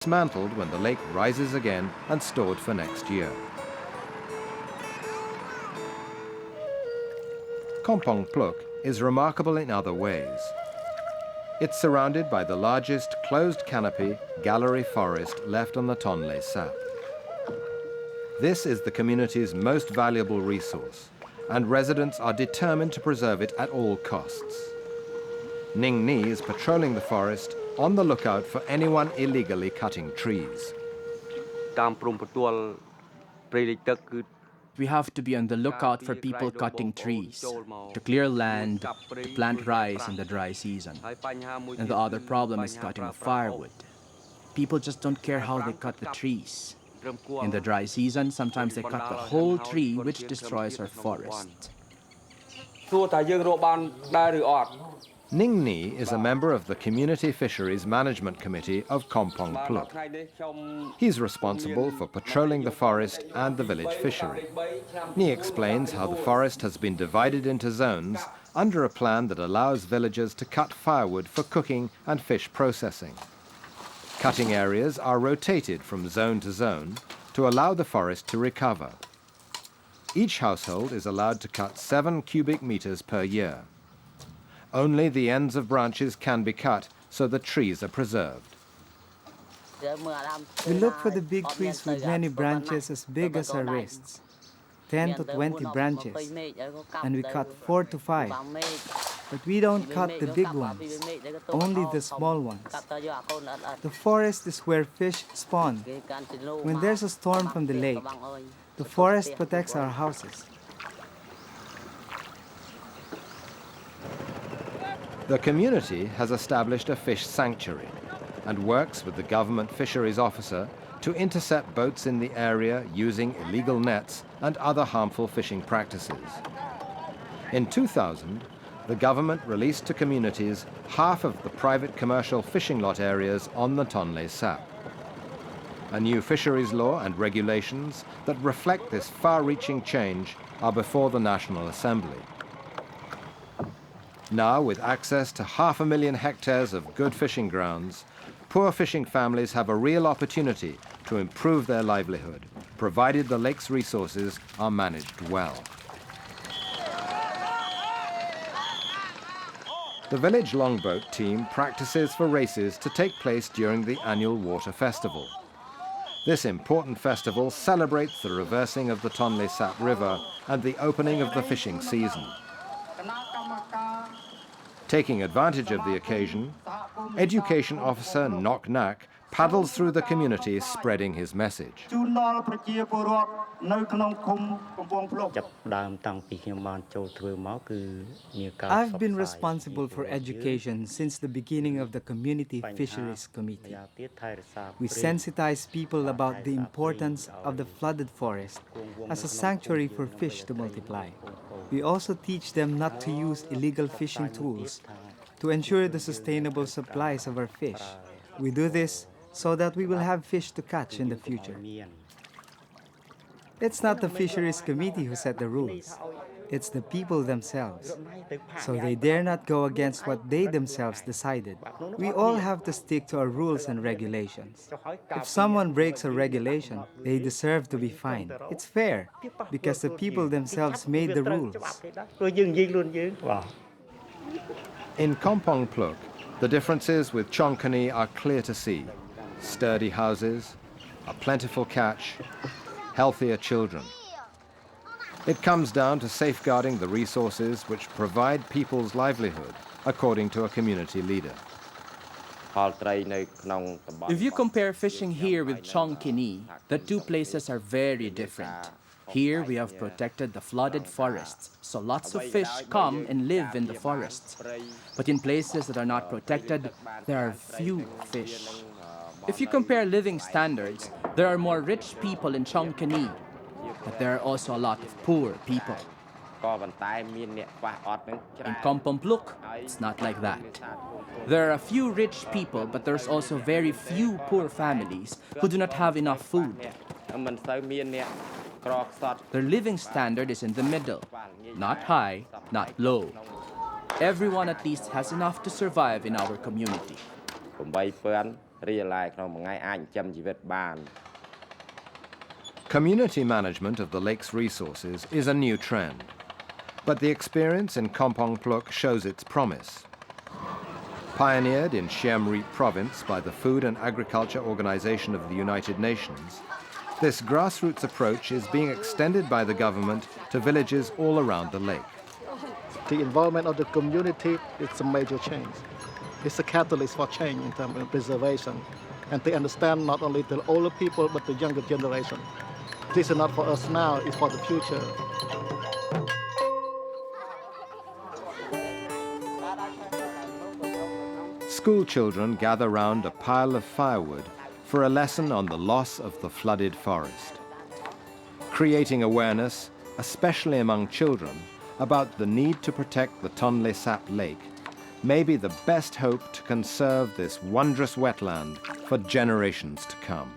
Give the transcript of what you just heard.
dismantled when the lake rises again and stored for next year. Kampong Pluk is remarkable in other ways. It's surrounded by the largest closed canopy gallery forest left on the Tonle Sap. This is the community's most valuable resource, and residents are determined to preserve it at all costs. Ning Ni is patrolling the forest on the lookout for anyone illegally cutting trees. We have to be on the lookout for people cutting trees, to clear land, to plant rice in the dry season. And the other problem is cutting firewood. People just don't care how they cut the trees. In the dry season, sometimes they cut the whole tree, which destroys our forest. Ning Ni is a member of the Community Fisheries Management Committee of Kampong Pluk. He's responsible for patrolling the forest and the village fishery. Ni explains how the forest has been divided into zones under a plan that allows villagers to cut firewood for cooking and fish processing. Cutting areas are rotated from zone to zone to allow the forest to recover. Each household is allowed to cut 7 cubic meters per year. Only the ends of branches can be cut, so the trees are preserved. We look for the big trees with many branches as big as our wrists, 10 to 20 branches, and we cut 4 to 5. But we don't cut the big ones, only the small ones. The forest is where fish spawn. When there's a storm from the lake, the forest protects our houses. The community has established a fish sanctuary and works with the government fisheries officer to intercept boats in the area using illegal nets and other harmful fishing practices. In 2000, the government released to communities half of the private commercial fishing lot areas on the Tonle Sap. A new fisheries law and regulations that reflect this far-reaching change are before the National Assembly. Now, with access to 500,000 hectares of good fishing grounds, poor fishing families have a real opportunity to improve their livelihood, provided the lake's resources are managed well. The village longboat team practices for races to take place during the annual water festival. This important festival celebrates the reversing of the Tonle Sap River and the opening of the fishing season. Taking advantage of the occasion, Education Officer Nok Nak paddles through the community spreading his message. I've been responsible for education since the beginning of the Community Fisheries Committee. We sensitize people about the importance of the flooded forest as a sanctuary for fish to multiply. We also teach them not to use illegal fishing tools to ensure the sustainable supplies of our fish. We do this so that we will have fish to catch in the future. It's not the Fisheries Committee who set the rules. It's the people themselves. So they dare not go against what they themselves decided. We all have to stick to our rules and regulations. If someone breaks a regulation, they deserve to be fined. It's fair, because the people themselves made the rules. In Kampong Pluk, the differences with Chongkani are clear to see. Sturdy houses, a plentiful catch, healthier children. It comes down to safeguarding the resources which provide people's livelihood, according to a community leader. If you compare fishing here with Chongkini, the two places are very different. Here we have protected the flooded forests, so lots of fish come and live in the forests. But in places that are not protected, there are few fish. If you compare living standards, there are more rich people in Chongkini, but there are also a lot of poor people. In Kampong Pluk, it's not like that. There are a few rich people, but there's also very few poor families who do not have enough food. Their living standard is in the middle, not high, not low. Everyone at least has enough to survive in our community. Community management of the lake's resources is a new trend, but the experience in Kampong Pluk shows its promise. Pioneered in Siem Reap province by the Food and Agriculture Organization of the United Nations, this grassroots approach is being extended by the government to villages all around the lake. The involvement of the community is a major change. It's a catalyst for change in terms of preservation, and they understand not only the older people but the younger generation. This is not for us now, it's for the future. School children gather round a pile of firewood for a lesson on the loss of the flooded forest, creating awareness, especially among children, about the need to protect the Tonle Sap Lake may be the best hope to conserve this wondrous wetland for generations to come.